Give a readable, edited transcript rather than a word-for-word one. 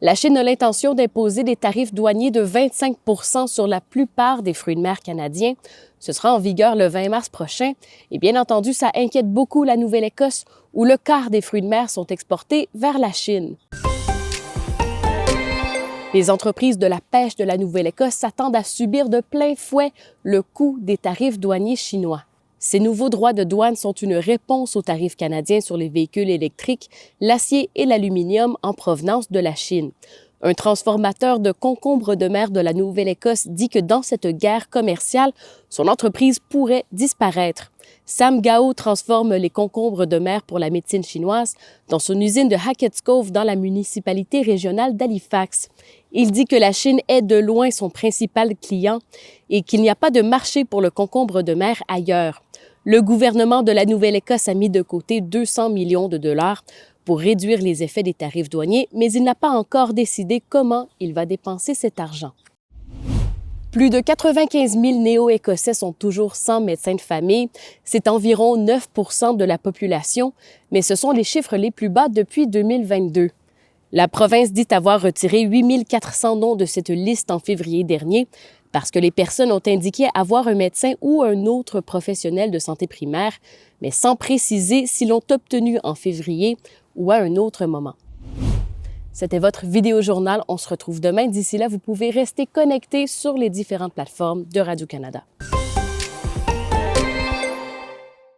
La Chine a l'intention d'imposer des tarifs douaniers de 25 % sur la plupart des fruits de mer canadiens. Ce sera en vigueur le 20 mars prochain. Et bien entendu, ça inquiète beaucoup la Nouvelle-Écosse, où le quart des fruits de mer sont exportés vers la Chine. Les entreprises de la pêche de la Nouvelle-Écosse s'attendent à subir de plein fouet le coût des tarifs douaniers chinois. Ces nouveaux droits de douane sont une réponse aux tarifs canadiens sur les véhicules électriques, l'acier et l'aluminium en provenance de la Chine. Un transformateur de concombres de mer de la Nouvelle-Écosse dit que dans cette guerre commerciale, son entreprise pourrait disparaître. Sam Gao transforme les concombres de mer pour la médecine chinoise dans son usine de Hackett's Cove dans la municipalité régionale d'Halifax. Il dit que la Chine est de loin son principal client et qu'il n'y a pas de marché pour le concombre de mer ailleurs. Le gouvernement de la Nouvelle-Écosse a mis de côté 200 millions de dollars pour réduire les effets des tarifs douaniers, mais il n'a pas encore décidé comment il va dépenser cet argent. Plus de 95 000 Néo-Écossais sont toujours sans médecin de famille. C'est environ 9 % de la population, mais ce sont les chiffres les plus bas depuis 2022. La province dit avoir retiré 8 400 noms de cette liste en février dernier parce que les personnes ont indiqué avoir un médecin ou un autre professionnel de santé primaire, mais sans préciser si l'ont obtenu en février ou à un autre moment. C'était votre vidéo-journal. On se retrouve demain. D'ici là, vous pouvez rester connecté sur les différentes plateformes de Radio-Canada.